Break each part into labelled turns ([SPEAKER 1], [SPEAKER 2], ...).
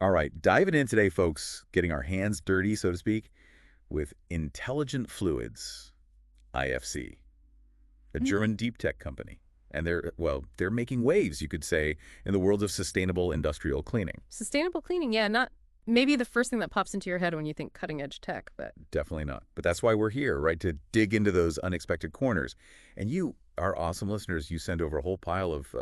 [SPEAKER 1] All right, diving in today, folks, getting our hands dirty, so to speak, with Intelligent Fluids, IFC, a
[SPEAKER 2] Mm,
[SPEAKER 1] German deep tech company. And they're making waves, you could say, in the world of sustainable industrial cleaning.
[SPEAKER 2] Sustainable cleaning, yeah, not maybe the first thing that pops into your head when you think cutting edge tech, but
[SPEAKER 1] Definitely not. But that's why we're here, right? To dig into those unexpected corners. And you, our awesome listeners, you send over a whole pile of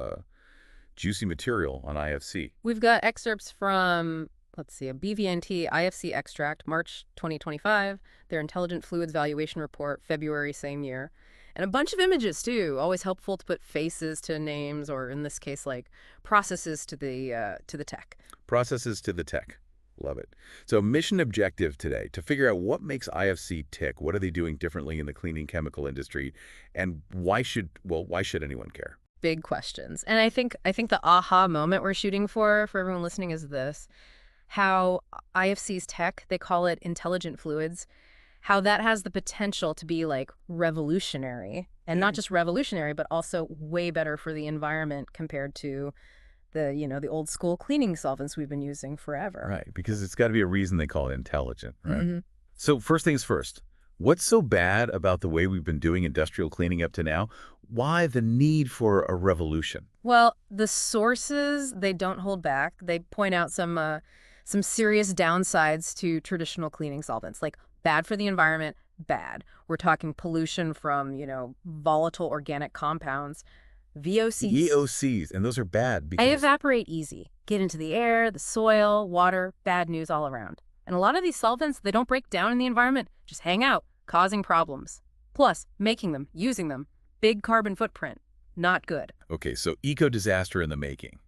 [SPEAKER 1] juicy material on IFC.
[SPEAKER 2] we've got excerpts from, let's see, a BVNT IFC extract, March 2025, their Intelligent Fluids Valuation Report, February same year, and a bunch of images too. Always helpful to put faces to names, or in this case, like processes to the tech.
[SPEAKER 1] Processes to the tech. Love it. So mission objective today, to figure out what makes IFC tick. What are they doing differently in the cleaning chemical industry? And why should anyone care?
[SPEAKER 2] Big questions. And I think the aha moment we're shooting for everyone listening is this: how IFC's tech, they call it intelligent fluids, how that has the potential to be like revolutionary, and not just revolutionary, but also way better for the environment compared to the old school cleaning solvents we've been using forever.
[SPEAKER 1] Right, because it's got to be a reason they call it intelligent, right?
[SPEAKER 2] hmm
[SPEAKER 1] So first things first, what's so bad about the way we've been doing industrial cleaning up to now? Why the need for a revolution?
[SPEAKER 2] Well, the sources, they don't hold back. They point out some serious downsides to traditional cleaning solvents, like bad for the environment, bad. We're talking pollution from, volatile organic compounds, VOCs.
[SPEAKER 1] EOCs, and those are bad
[SPEAKER 2] They
[SPEAKER 1] because,
[SPEAKER 2] evaporate easy, get into the air, the soil, water, bad news all around. And a lot of these solvents, they don't break down in the environment, just hang out, causing problems. Plus, making them, using them, big carbon footprint, not good.
[SPEAKER 1] okay, so eco-disaster in the making.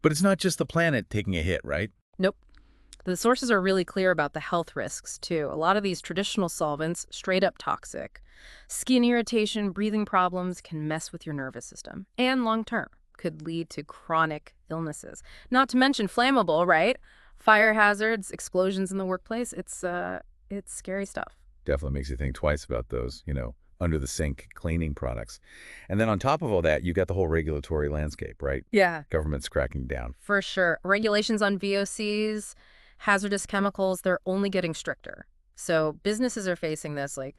[SPEAKER 1] But it's not just the planet taking a hit, right?
[SPEAKER 2] Nope. The sources are really clear about the health risks, too. A lot of these traditional solvents, straight up toxic. Skin irritation, breathing problems can mess with your nervous system. And long term, could lead to chronic illnesses. Not to mention flammable, right? Fire hazards, explosions in the workplace. It's scary stuff.
[SPEAKER 1] Definitely makes you think twice about those, under the sink cleaning products. And then on top of all that, you got the whole regulatory landscape, right?
[SPEAKER 2] Yeah.
[SPEAKER 1] Government's cracking down.
[SPEAKER 2] For sure. Regulations on VOCs, hazardous chemicals, they're only getting stricter. So businesses are facing this like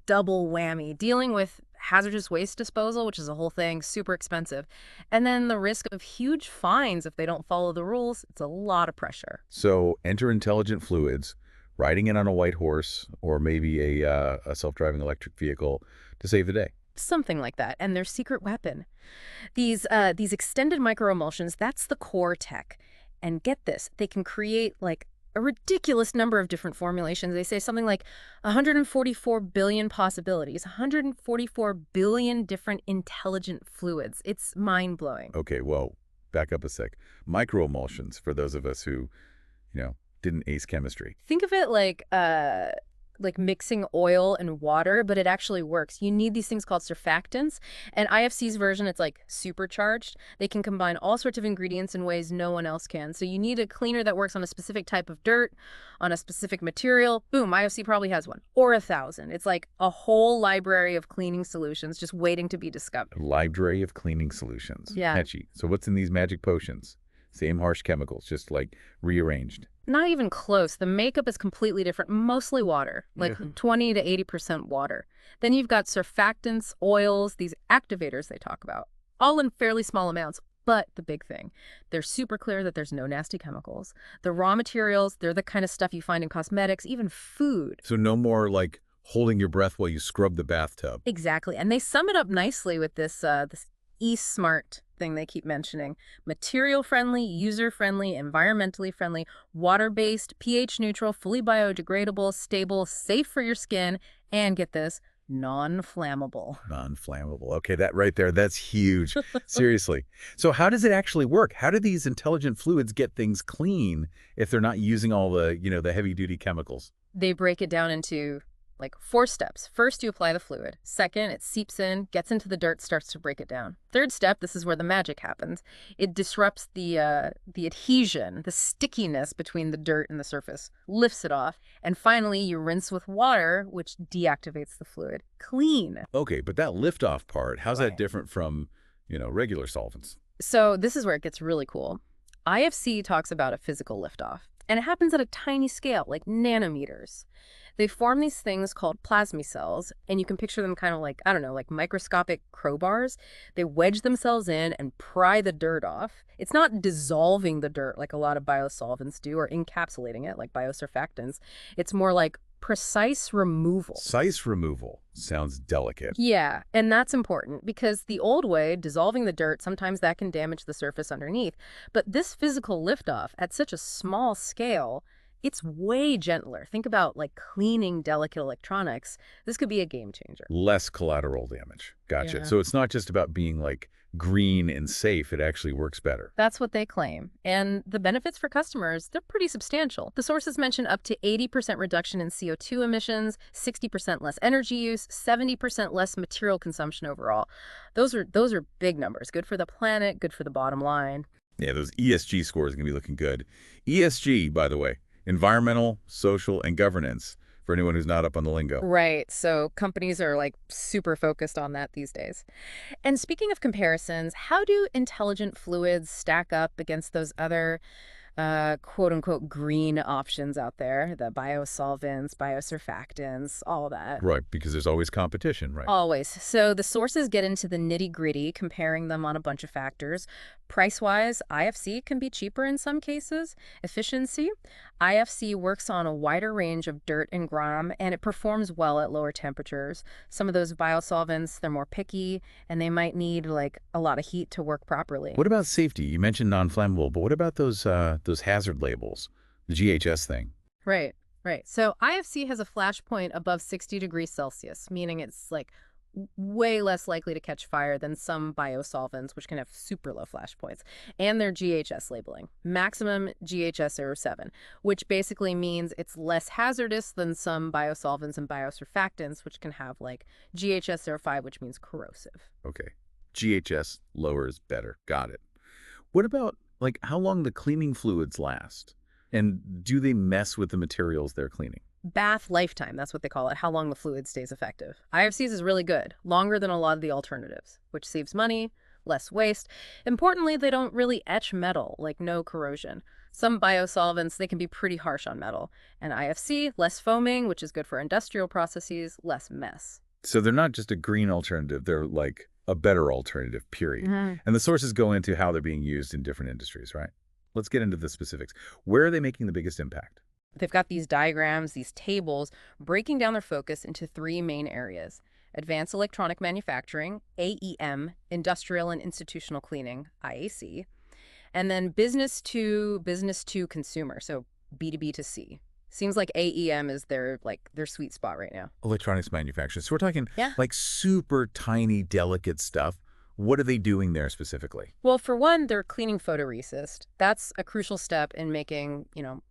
[SPEAKER 2] double whammy, dealing with hazardous waste disposal, which is a whole thing, super expensive. And then the risk of huge fines if they don't follow the rules. It's a lot of pressure.
[SPEAKER 1] So enter intelligent fluids, riding in on a white horse, or maybe a self-driving electric vehicle to save the day.
[SPEAKER 2] Something like that. And their secret weapon. These extended microemulsions, that's the core tech. And get this, they can create like a ridiculous number of different formulations. They say something like 144 billion possibilities, 144 billion different intelligent fluids. It's mind-blowing.
[SPEAKER 1] Okay, well, back up a sec. Microemulsions, for those of us who, didn't ace chemistry.
[SPEAKER 2] Think of it like mixing oil and water, but it actually works. You need these things called surfactants, and IFC's version, it's like supercharged. They can combine all sorts of ingredients in ways no one else can. So you need a cleaner that works on a specific type of dirt, on a specific material. Boom, IFC probably has one. Or 1,000. It's like a whole library of cleaning solutions just waiting to be discovered.
[SPEAKER 1] A library of cleaning solutions.
[SPEAKER 2] Yeah.
[SPEAKER 1] Catchy. So what's in these magic potions? Same harsh chemicals, just like rearranged.
[SPEAKER 2] Not even close. The makeup is completely different, mostly water, like 20 to 80% water. Then you've got surfactants, oils, these activators they talk about, all in fairly small amounts. But the big thing, they're super clear that there's no nasty chemicals. The raw materials, they're the kind of stuff you find in cosmetics, even food.
[SPEAKER 1] So no more like holding your breath while you scrub the bathtub.
[SPEAKER 2] Exactly. And they sum it up nicely with this e-smart thing they keep mentioning. Material-friendly, user-friendly, environmentally friendly, water-based, pH-neutral, fully biodegradable, stable, safe for your skin, and get this, non-flammable.
[SPEAKER 1] Non-flammable. Okay, that right there, that's huge. Seriously. So how does it actually work? How do these intelligent fluids get things clean if they're not using all the heavy-duty chemicals?
[SPEAKER 2] They break it down into like 4 steps. First, you apply the fluid. Second, it seeps in, gets into the dirt, starts to break it down. Third step, this is where the magic happens. It disrupts the adhesion, the stickiness between the dirt and the surface, lifts it off. And finally, you rinse with water, which deactivates the fluid. Clean.
[SPEAKER 1] Okay, but that liftoff part, how's that
[SPEAKER 2] Right.
[SPEAKER 1] different from, regular solvents?
[SPEAKER 2] So this is where it gets really cool. IFC talks about a physical liftoff, and it happens at a tiny scale, like nanometers. They form these things called plasma cells, and you can picture them kind of like, I don't know, like microscopic crowbars. They wedge themselves in and pry the dirt off. It's not dissolving the dirt like a lot of biosolvents do or encapsulating it like biosurfactants. It's more like precise removal.
[SPEAKER 1] Size removal sounds delicate.
[SPEAKER 2] Yeah, and that's important because the old way, dissolving the dirt, sometimes that can damage the surface underneath. But this physical liftoff at such a small scale, it's way gentler. Think about like cleaning delicate electronics. This could be a game changer.
[SPEAKER 1] Less collateral damage. Gotcha.
[SPEAKER 2] Yeah.
[SPEAKER 1] So it's not just about being like green and safe. It actually works better.
[SPEAKER 2] That's what they claim. And the benefits for customers, they're pretty substantial. The sources mention up to 80% reduction in CO2 emissions, 60% less energy use, 70% less material consumption overall. Those are big numbers. Good for the planet, good for the bottom line.
[SPEAKER 1] Yeah, those ESG scores are going to be looking good. ESG, by the way, environmental, social, and governance, for anyone who's not up on the lingo.
[SPEAKER 2] Right. So companies are like super focused on that these days. And speaking of comparisons, how do intelligent fluids stack up against those other quote unquote green options out there? The biosolvents, biosurfactants, all that.
[SPEAKER 1] Right, because there's always competition, right?
[SPEAKER 2] Always. So the sources get into the nitty-gritty, comparing them on a bunch of factors. Price-wise, IFC can be cheaper in some cases. Efficiency, IFC works on a wider range of dirt and grime, and it performs well at lower temperatures. Some of those biosolvents, they're more picky, and they might need like a lot of heat to work properly.
[SPEAKER 1] What about safety? You mentioned non-flammable, but what about those hazard labels, the GHS thing?
[SPEAKER 2] Right, right. So IFC has a flash point above 60 degrees Celsius, meaning it's like way less likely to catch fire than some biosolvents, which can have super low flash points, and their GHS labeling, maximum GHS 7, which basically means it's less hazardous than some biosolvents and biosurfactants, which can have like GHS 5, which means corrosive.
[SPEAKER 1] Okay. GHS lower is better. Got it. What about like how long the cleaning fluids last? And do they mess with the materials they're cleaning?
[SPEAKER 2] Bath lifetime, that's what they call it, how long the fluid stays effective. IFCs is really good, longer than a lot of the alternatives, which saves money, less waste. Importantly, they don't really etch metal, like no corrosion. Some biosolvents, they can be pretty harsh on metal. And IFC, less foaming, which is good for industrial processes, less mess.
[SPEAKER 1] So they're not just a green alternative, they're like a better alternative, period.
[SPEAKER 2] Mhm.
[SPEAKER 1] And the sources go into how they're being used in different industries, right? Let's get into the specifics. Where are they making the biggest impact?
[SPEAKER 2] They've got these diagrams, these tables, breaking down their focus into three main areas: advanced electronic manufacturing, AEM, industrial and institutional cleaning, IAC, and then business to consumer, so B2B to C. Seems like AEM is their sweet spot right now.
[SPEAKER 1] Electronics manufacturers. So we're talking
[SPEAKER 2] Yeah.
[SPEAKER 1] like super tiny, delicate stuff. What are they doing there specifically?
[SPEAKER 2] Well, for one, they're cleaning photoresist. That's a crucial step in making,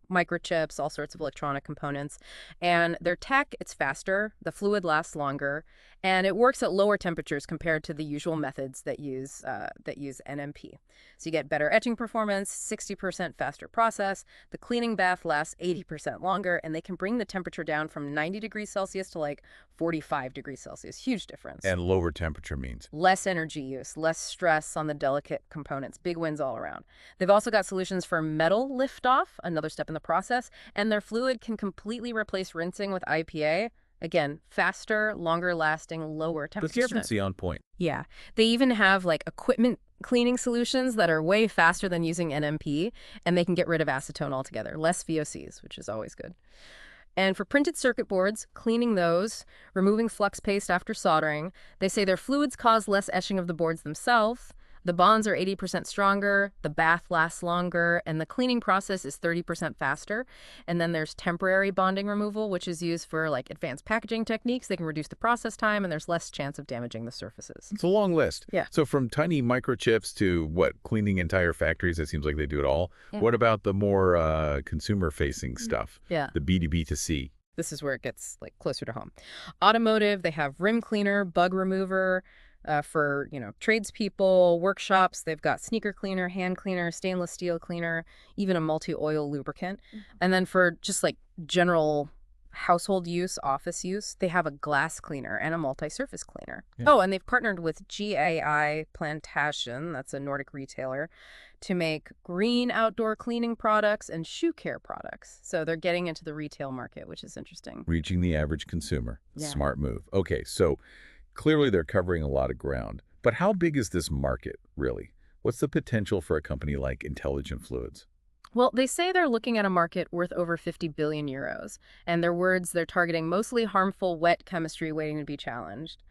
[SPEAKER 2] microchips, all sorts of electronic components. And their tech, it's faster, the fluid lasts longer, and it works at lower temperatures compared to the usual methods that use NMP. So you get better etching performance, 60% faster process, the cleaning bath lasts 80% longer, and they can bring the temperature down from 90 degrees Celsius to like 45 degrees Celsius. Huge difference.
[SPEAKER 1] And lower temperature means?
[SPEAKER 2] Less energy use, less stress on the delicate components. Big wins all around. They've also got solutions for metal liftoff, another step in the process, and their fluid can completely replace rinsing with IPA. Again, faster, longer lasting, lower
[SPEAKER 1] The
[SPEAKER 2] temperature.
[SPEAKER 1] efficiency on point.
[SPEAKER 2] Yeah. They even have like equipment cleaning solutions that are way faster than using NMP, and they can get rid of acetone altogether. Less VOCs, which is always good. And for printed circuit boards, cleaning those, removing flux paste after soldering, they say their fluids cause less etching of the boards themselves. The bonds are 80% stronger, the bath lasts longer, and the cleaning process is 30% faster. And then there's temporary bonding removal, which is used for like advanced packaging techniques. They can reduce the process time, and there's less chance of damaging the surfaces.
[SPEAKER 1] It's a long list.
[SPEAKER 2] Yeah.
[SPEAKER 1] So from tiny microchips to cleaning entire factories, it seems like they do it all.
[SPEAKER 2] Yeah.
[SPEAKER 1] What about the more consumer-facing stuff?
[SPEAKER 2] Yeah.
[SPEAKER 1] The B2B to C.
[SPEAKER 2] This is where it gets like closer to home. Automotive, they have rim cleaner, bug remover. For tradespeople, workshops, they've got sneaker cleaner, hand cleaner, stainless steel cleaner, even a multi-oil lubricant. And then for just like general household use, office use. They have a glass cleaner and a multi-surface cleaner.
[SPEAKER 1] Yeah.
[SPEAKER 2] Oh, and they've partnered with GAI Plantation, that's a Nordic retailer, to make green outdoor cleaning products and shoe care products. So they're getting into the retail market, which is interesting.
[SPEAKER 1] Reaching the average consumer.
[SPEAKER 2] Yeah.
[SPEAKER 1] Smart move. Okay, so clearly they're covering a lot of ground. But how big is this market, really? What's the potential for a company like Intelligent Fluids?
[SPEAKER 2] Well, they say they're looking at a market worth over 50 billion euros. And their words, they're targeting mostly harmful wet chemistry waiting to be challenged.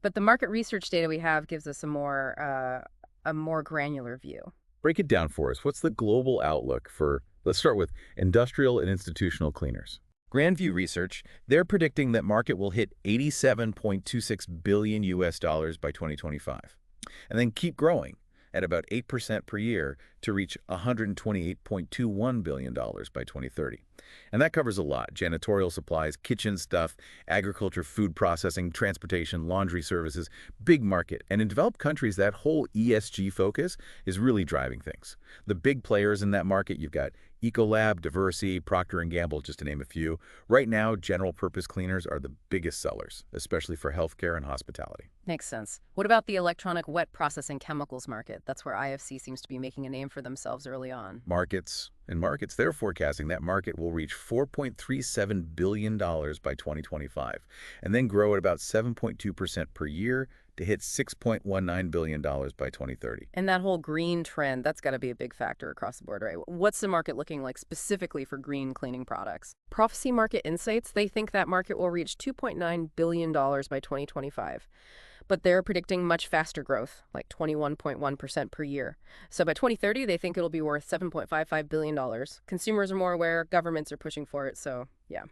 [SPEAKER 2] But the market research data we have gives us a more granular view.
[SPEAKER 1] Break it down for us. What's the global outlook for, let's start with industrial and institutional cleaners?
[SPEAKER 3] Grandview Research, they're predicting that market will hit 87.26 billion US dollars by 2025, and then keep growing at about 8% per year to reach $128.21 billion by 2030. And that covers a lot: janitorial supplies, kitchen stuff, agriculture, food processing, transportation, laundry services, big market. And in developed countries, that whole ESG focus is really driving things. The big players in that market, you've got Ecolab, Diversey, Procter& Gamble, just to name a few. Right now, general purpose cleaners are the biggest sellers, especially for healthcare and hospitality.
[SPEAKER 2] Makes sense. What about the electronic wet processing chemicals market? That's where IFC seems to be making a name for themselves early on.
[SPEAKER 1] Markets, they're forecasting that market will reach $4.37 billion by 2025, and then grow at about 7.2% per year to hit $6.19 billion by 2030.
[SPEAKER 2] And that whole green trend, that's got to be a big factor across the board, right? What's the market looking like specifically for green cleaning products? Prophecy Market Insights, they think that market will reach $2.9 billion by 2025. But they're predicting much faster growth, like 21.1% per year. So by 2030, they think it'll be worth $7.55 billion. Consumers are more aware, governments are pushing for it, so yeah,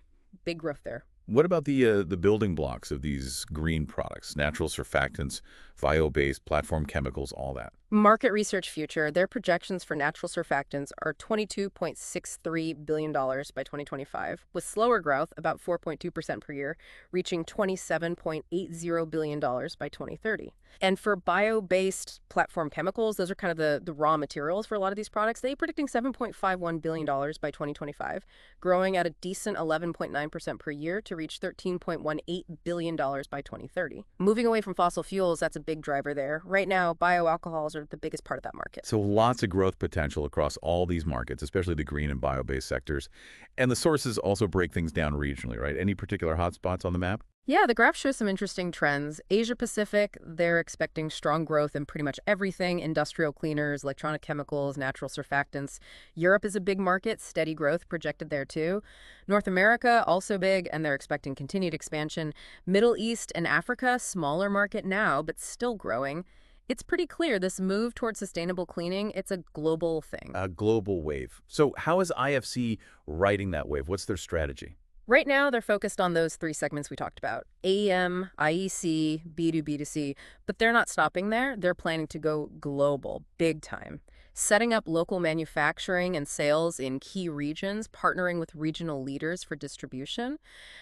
[SPEAKER 2] big growth there.
[SPEAKER 1] What about the building blocks of these green products? Natural surfactants, bio-based, platform chemicals, all that.
[SPEAKER 2] Market Research Future, their projections for natural surfactants are $22.63 billion by 2025, with slower growth, about 4.2% per year, reaching $27.80 billion by 2030. And for bio-based platform chemicals, those are kind of the raw materials for a lot of these products, they're predicting $7.51 billion by 2025, growing at a decent 11.9% per year to reach $13.18 billion by 2030. Moving away from fossil fuels, that's a big driver there. Right now, bioalcohols are the biggest part of that market.
[SPEAKER 1] So lots of growth potential across all these markets, especially the green and bio-based sectors. And the sources also break things down regionally, right? Any particular hotspots on the map?
[SPEAKER 2] Yeah, the graph shows some interesting trends. Asia Pacific, they're expecting strong growth in pretty much everything: industrial cleaners, electronic chemicals, natural surfactants. Europe is a big market, steady growth projected there too. North America, also big, and they're expecting continued expansion. Middle East and Africa, smaller market now, but still growing. It's pretty clear this move towards sustainable cleaning, it's a global thing.
[SPEAKER 1] A global wave. So how is IFC riding that wave? What's their strategy?
[SPEAKER 2] Right now, they're focused on those three segments we talked about: AEM, IEC, B2B2C. But they're not stopping there. They're planning to go global, big time, setting up local manufacturing and sales in key regions, partnering with regional leaders for distribution.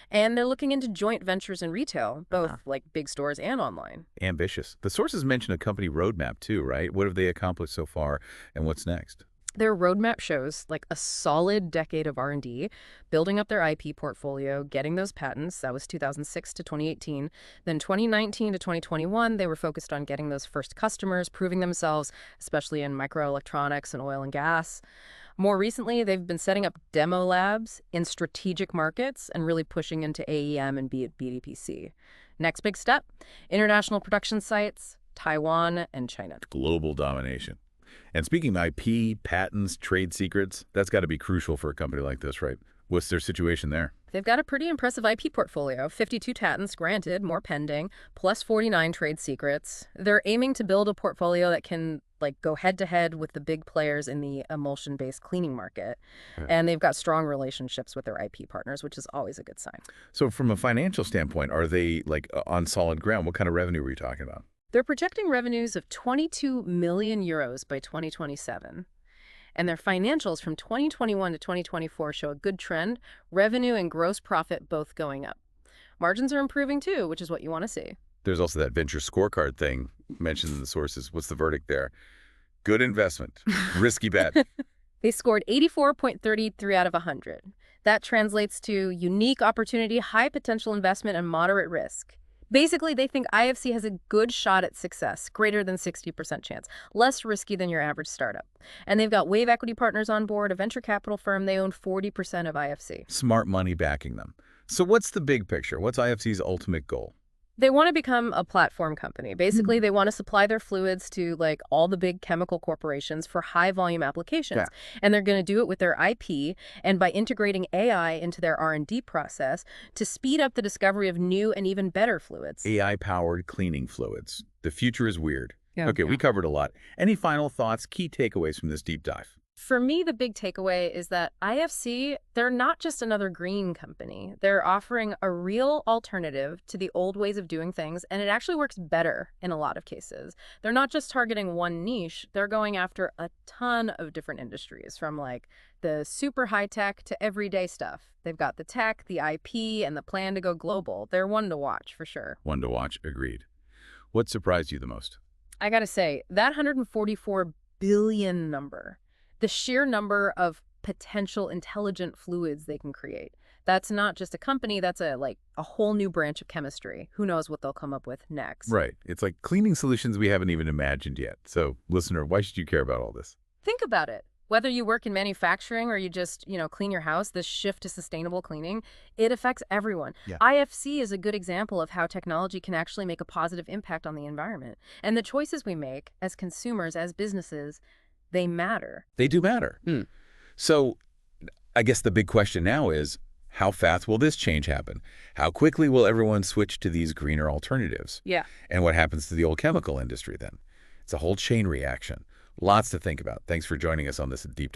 [SPEAKER 2] And they're looking into joint ventures in retail, both like big stores and online.
[SPEAKER 1] Ambitious. The sources mention a company roadmap too, right? What have they accomplished so far, and what's next?
[SPEAKER 2] Their roadmap shows like a solid decade of R&D, building up their IP portfolio, getting those patents. That was 2006 to 2018. Then 2019 to 2021, they were focused on getting those first customers, proving themselves, especially in microelectronics and oil and gas. More recently, they've been setting up demo labs in strategic markets and really pushing into AEM and BDPC. Next big step: international production sites, Taiwan and China.
[SPEAKER 1] Global domination. And speaking of IP, patents, trade secrets, that's got to be crucial for a company like this, right? What's their situation there?
[SPEAKER 2] They've got a pretty impressive IP portfolio: 52 patents granted, more pending, plus 49 trade secrets. They're aiming to build a portfolio that can go head-to-head with the big players in the emulsion-based cleaning market.
[SPEAKER 1] Right.
[SPEAKER 2] And they've got strong relationships with their IP partners, which is always a good sign.
[SPEAKER 1] So from a financial standpoint, are they on solid ground? What kind of revenue are we talking about?
[SPEAKER 2] They're projecting revenues of 22 million euros by 2027. And their financials from 2021 to 2024 show a good trend: revenue and gross profit both going up. Margins are improving too, which is what you want to see.
[SPEAKER 1] There's also that venture scorecard thing mentioned in the sources. What's the verdict there? Good investment, risky bet.
[SPEAKER 2] They scored 84.33 out of 100. That translates to unique opportunity, high potential investment, and moderate risk. Basically, they think IFC has a good shot at success, greater than 60% chance, less risky than your average startup. And they've got Wave Equity Partners on board, a venture capital firm. They own 40% of IFC.
[SPEAKER 3] Smart money backing them. So what's the big picture? What's IFC's ultimate goal?
[SPEAKER 2] They want to become a platform company. Basically, they want to supply their fluids to like all the big chemical corporations for high volume applications.
[SPEAKER 3] Yeah.
[SPEAKER 2] And they're going to do it with their IP and by integrating AI into their R&D process to speed up the discovery of new and even better fluids.
[SPEAKER 3] AI-powered cleaning fluids. The future is weird.
[SPEAKER 2] Yeah.
[SPEAKER 3] Okay, we covered a lot. Any final thoughts, key takeaways from this deep dive?
[SPEAKER 2] For me, the big takeaway is that IFC, they're not just another green company. They're offering a real alternative to the old ways of doing things, and it actually works better in a lot of cases. They're not just targeting one niche, they're going after a ton of different industries, from like the super high tech to everyday stuff. They've got the tech, the IP, and the plan to go global. They're one to watch, for sure.
[SPEAKER 3] One to watch, agreed. What surprised you the most?
[SPEAKER 2] I gotta say, that 144 billion number, the sheer number of potential intelligent fluids they can create. That's not just a company, that's a whole new branch of chemistry. Who knows what they'll come up with next.
[SPEAKER 3] Right. It's like cleaning solutions we haven't even imagined yet. So, listener, why should you care about all this?
[SPEAKER 2] Think about it. Whether you work in manufacturing or you just, clean your house, this shift to sustainable cleaning, it affects everyone.
[SPEAKER 3] Yeah.
[SPEAKER 2] IFC is a good example of how technology can actually make a positive impact on the environment. And the choices we make as consumers, as businesses, they matter.
[SPEAKER 3] They do matter. So, I guess the big question now is, how fast will this change happen? How quickly will everyone switch to these greener alternatives?
[SPEAKER 2] Yeah.
[SPEAKER 3] And what happens to the old chemical industry then? It's a whole chain reaction. Lots to think about. Thanks for joining us on this deep dive.